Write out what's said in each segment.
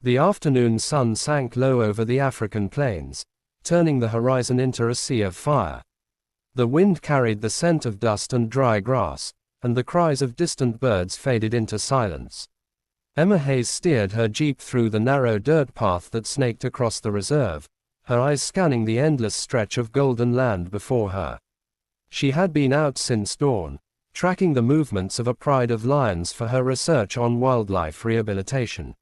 The afternoon sun sank low over the African plains, turning the horizon into a sea of fire. The wind carried the scent of dust and dry grass, and the cries of distant birds faded into silence. Emma Hayes steered her jeep through the narrow dirt path that snaked across the reserve, her eyes scanning the endless stretch of golden land before her. She had been out since dawn, tracking the movements of a pride of lions for her research on wildlife rehabilitation.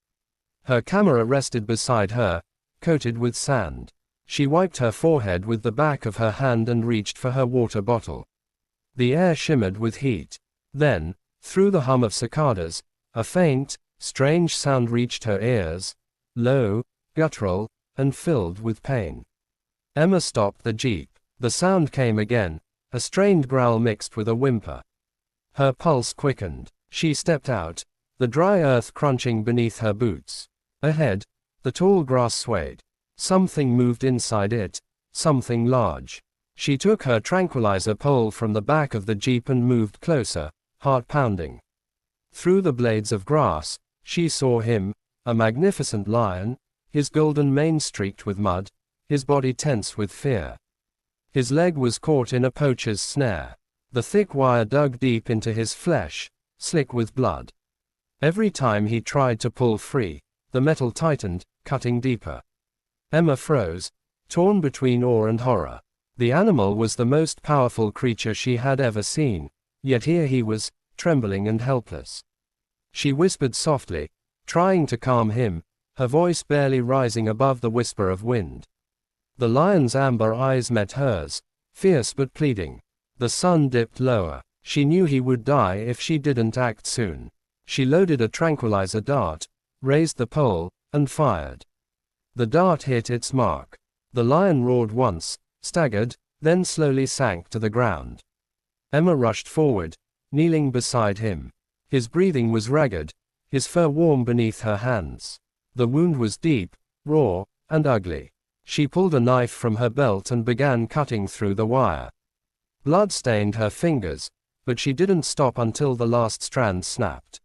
Her camera rested beside her, coated with sand. She wiped her forehead with the back of her hand and reached for her water bottle. The air shimmered with heat. Then, through the hum of cicadas, a faint, strange sound reached her ears, low, guttural, and filled with pain. Emma stopped the jeep. The sound came again, a strained growl mixed with a whimper. Her pulse quickened. She stepped out, the dry earth crunching beneath her boots. Ahead, the tall grass swayed. Something moved inside it, something large. She took her tranquilizer pole from the back of the jeep and moved closer, heart pounding. Through the blades of grass, she saw him, a magnificent lion, his golden mane streaked with mud, his body tense with fear. His leg was caught in a poacher's snare. The thick wire dug deep into his flesh, slick with blood. Every time he tried to pull free, the metal tightened, cutting deeper. Emma froze, torn between awe and horror. The animal was the most powerful creature she had ever seen, yet here he was, trembling and helpless. She whispered softly, trying to calm him, her voice barely rising above the whisper of wind. The lion's amber eyes met hers, fierce but pleading. The sun dipped lower. She knew he would die if she didn't act soon. She loaded a tranquilizer dart, raised the pole, and fired. The dart hit its mark. The lion roared once, staggered, then slowly sank to the ground. Emma rushed forward, kneeling beside him. His breathing was ragged, his fur warm beneath her hands. The wound was deep, raw, and ugly. She pulled a knife from her belt and began cutting through the wire. Blood stained her fingers, but she didn't stop until the last strand snapped.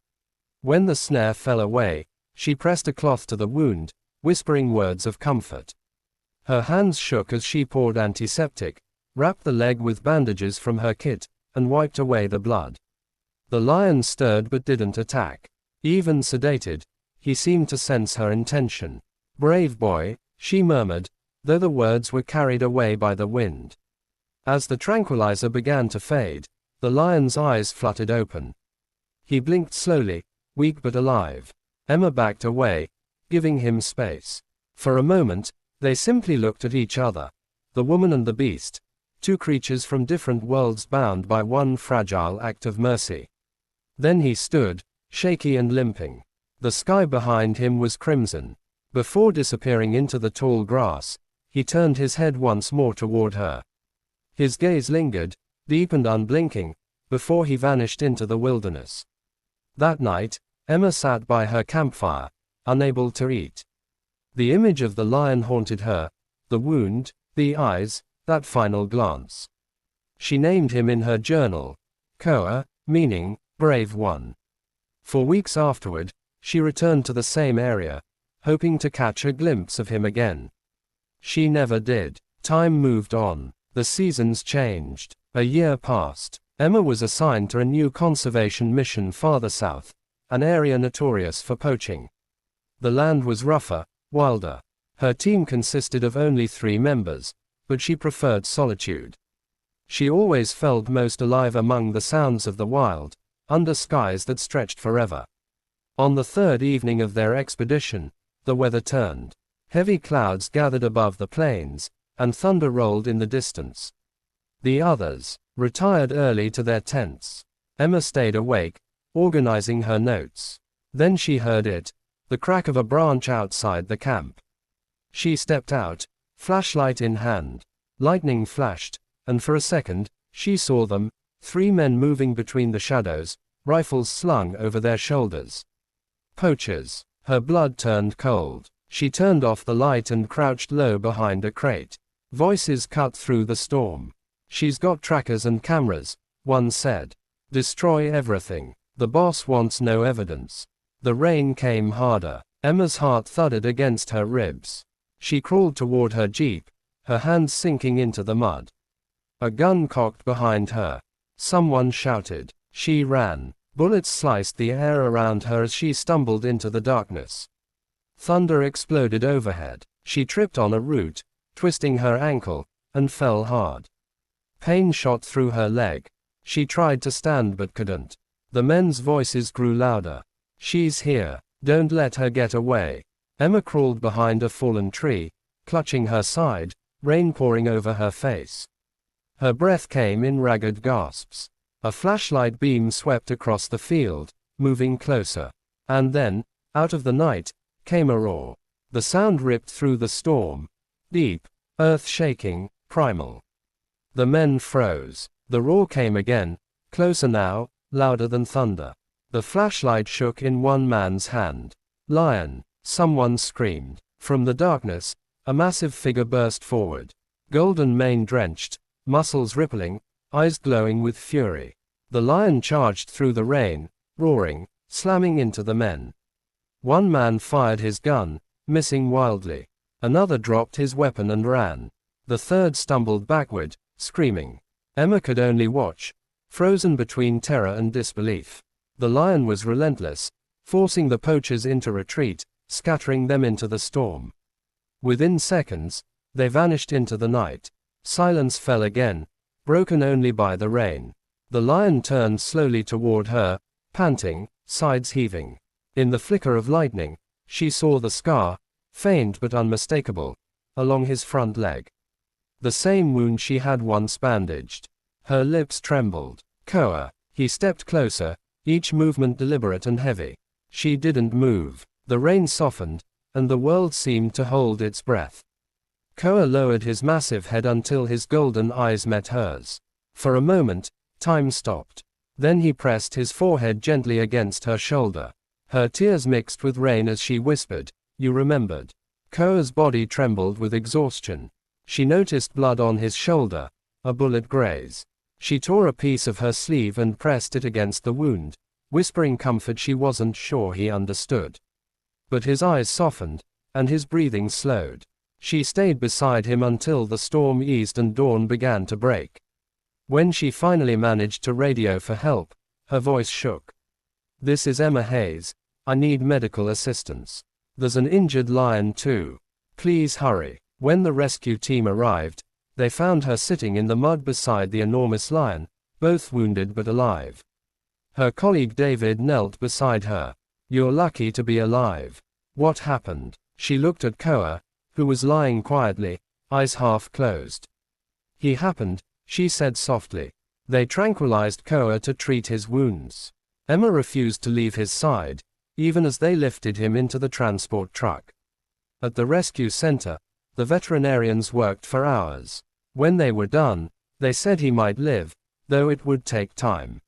When the snare fell away, she pressed a cloth to the wound, whispering words of comfort. Her hands shook as she poured antiseptic, wrapped the leg with bandages from her kit, and wiped away the blood. The lion stirred but didn't attack. Even sedated, he seemed to sense her intention. "Brave boy," she murmured, though the words were carried away by the wind. As the tranquilizer began to fade, the lion's eyes fluttered open. He blinked slowly, weak but alive. Emma backed away, giving him space. For a moment, they simply looked at each other, the woman and the beast, two creatures from different worlds bound by one fragile act of mercy. Then he stood, shaky and limping. The sky behind him was crimson. Before disappearing into the tall grass, he turned his head once more toward her. His gaze lingered, deep and unblinking, before he vanished into the wilderness. That night, Emma sat by her campfire, unable to eat. The image of the lion haunted her, the wound, the eyes, that final glance. She named him in her journal, Koa, meaning, brave one. For weeks afterward, she returned to the same area, hoping to catch a glimpse of him again. She never did. Time moved on. The seasons changed. A year passed. Emma was assigned to a new conservation mission farther south, an area notorious for poaching. The land was rougher, wilder. Her team consisted of only 3 members, but she preferred solitude. She always felt most alive among the sounds of the wild, under skies that stretched forever. On the 3rd evening of their expedition, the weather turned. Heavy clouds gathered above the plains, and thunder rolled in the distance. The others retired early to their tents. Emma stayed awake, organizing her notes. Then she heard it, the crack of a branch outside the camp. She stepped out, flashlight in hand. Lightning flashed, and for a second, she saw them, 3 men moving between the shadows, rifles slung over their shoulders. Poachers. Her blood turned cold. She turned off the light and crouched low behind a crate. Voices cut through the storm. "She's got trackers and cameras," one said. "Destroy everything. The boss wants no evidence." The rain came harder. Emma's heart thudded against her ribs. She crawled toward her jeep, her hands sinking into the mud. A gun cocked behind her. Someone shouted. She ran. Bullets sliced the air around her as she stumbled into the darkness. Thunder exploded overhead. She tripped on a root, twisting her ankle, and fell hard. Pain shot through her leg. She tried to stand but couldn't. The men's voices grew louder. She's here. Don't let her get away. Emma crawled behind a fallen tree, clutching her side, rain pouring over her face. Her breath came in ragged gasps. A flashlight beam swept across the field, moving closer. And then, out of the night, came a roar. The sound ripped through the storm. Deep, earth-shaking, primal. The men froze. The roar came again, closer now, louder than thunder. The flashlight shook in one man's hand. Lion! Someone screamed. From the darkness, a massive figure burst forward. Golden mane drenched, muscles rippling, eyes glowing with fury. The lion charged through the rain, roaring, slamming into the men. One man fired his gun, missing wildly. Another dropped his weapon and ran. The third stumbled backward, screaming. Emma could only watch, frozen between terror and disbelief. The lion was relentless, forcing the poachers into retreat, scattering them into the storm. Within seconds, they vanished into the night. Silence fell again, broken only by the rain. The lion turned slowly toward her, panting, sides heaving. In the flicker of lightning, she saw the scar, faint but unmistakable, along his front leg. The same wound she had once bandaged. Her lips trembled. Koa. He stepped closer, each movement deliberate and heavy. She didn't move. The rain softened, and the world seemed to hold its breath. Koa lowered his massive head until his golden eyes met hers. For a moment, time stopped. Then he pressed his forehead gently against her shoulder. Her tears mixed with rain as she whispered, "You remembered." Koa's body trembled with exhaustion. She noticed blood on his shoulder, a bullet graze. She tore a piece of her sleeve and pressed it against the wound, whispering comfort she wasn't sure he understood. But his eyes softened, and his breathing slowed. She stayed beside him until the storm eased and dawn began to break. When she finally managed to radio for help, her voice shook. "This is Emma Hayes. I need medical assistance. There's an injured lion too. Please hurry." When the rescue team arrived, they found her sitting in the mud beside the enormous lion, both wounded but alive. Her colleague David knelt beside her. "You're lucky to be alive. What happened?" She looked at Koa, who was lying quietly, eyes half closed. "He happened," she said softly. "They tranquilized Koa to treat his wounds." Emma refused to leave his side, even as they lifted him into the transport truck. At the rescue center, the veterinarians worked for hours. When they were done, they said he might live, though it would take time.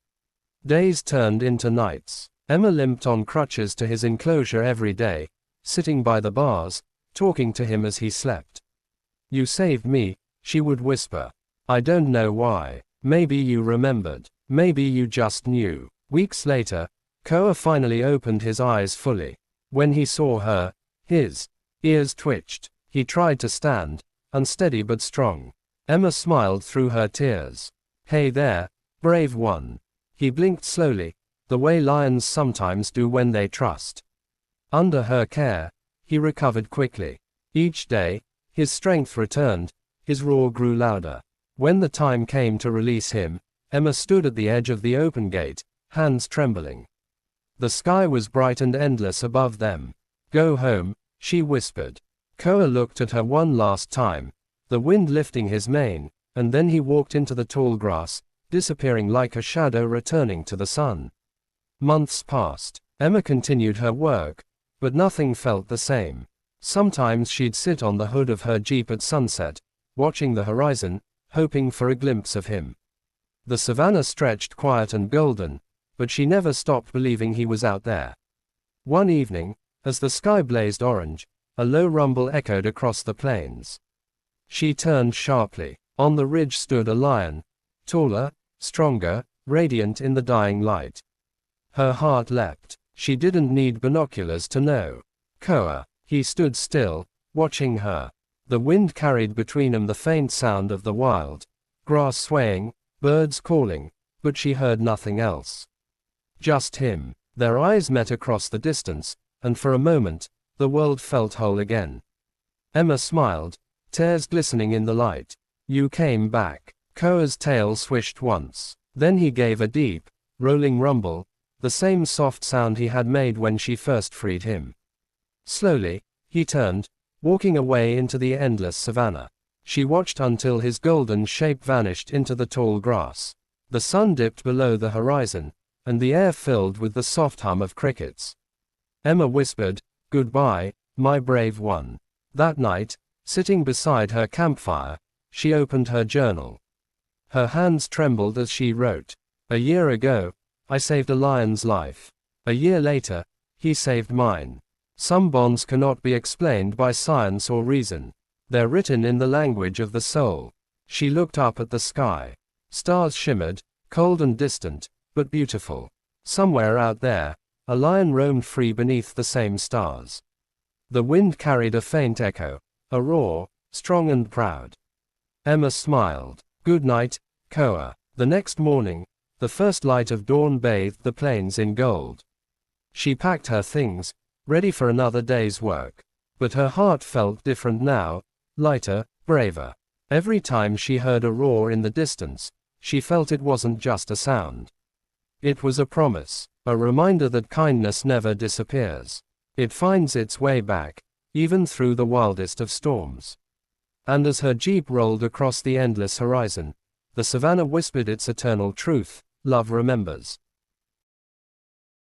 Days turned into nights. Emma limped on crutches to his enclosure every day, sitting by the bars, talking to him as he slept. "You saved me," she would whisper. "I don't know why. Maybe you remembered. Maybe you just knew." Weeks later, Koa finally opened his eyes fully. When he saw her, his ears twitched. He tried to stand, unsteady but strong. Emma smiled through her tears. "Hey there, brave one." He blinked slowly, the way lions sometimes do when they trust. Under her care, he recovered quickly. Each day, his strength returned, his roar grew louder. When the time came to release him, Emma stood at the edge of the open gate, hands trembling. The sky was bright and endless above them. "Go home," she whispered. Koa looked at her one last time, the wind lifting his mane, and then he walked into the tall grass, disappearing like a shadow returning to the sun. Months passed. Emma continued her work, but nothing felt the same. Sometimes she'd sit on the hood of her Jeep at sunset, watching the horizon, hoping for a glimpse of him. The savannah stretched quiet and golden, but she never stopped believing he was out there. One evening, as the sky blazed orange, a low rumble echoed across the plains. She turned sharply. On the ridge stood a lion, taller, stronger, radiant in the dying light. Her heart leapt. She didn't need binoculars to know. Koa. He stood still, watching her. The wind carried between them the faint sound of the wild grass swaying, birds calling, but she heard nothing else. Just him. Their eyes met across the distance, and for a moment, the world felt whole again. Emma smiled, tears glistening in the light. You came back. Koa's tail swished once. Then he gave a deep, rolling rumble, the same soft sound he had made when she first freed him. Slowly, he turned, walking away into the endless savanna. She watched until his golden shape vanished into the tall grass. The sun dipped below the horizon, and the air filled with the soft hum of crickets. Emma whispered, "Goodbye, my brave one." That night, sitting beside her campfire, she opened her journal. Her hands trembled as she wrote. A year ago, I saved a lion's life. A year later, he saved mine. Some bonds cannot be explained by science or reason. They're written in the language of the soul. She looked up at the sky. Stars shimmered, cold and distant, but beautiful. Somewhere out there, a lion roamed free beneath the same stars. The wind carried a faint echo, a roar, strong and proud. Emma smiled. Good night, Koa. The next morning, the first light of dawn bathed the plains in gold. She packed her things, ready for another day's work. But her heart felt different now, lighter, braver. Every time she heard a roar in the distance, she felt it wasn't just a sound. It was a promise, a reminder that kindness never disappears. It finds its way back, even through the wildest of storms. And as her jeep rolled across the endless horizon, the savannah whispered its eternal truth: love remembers.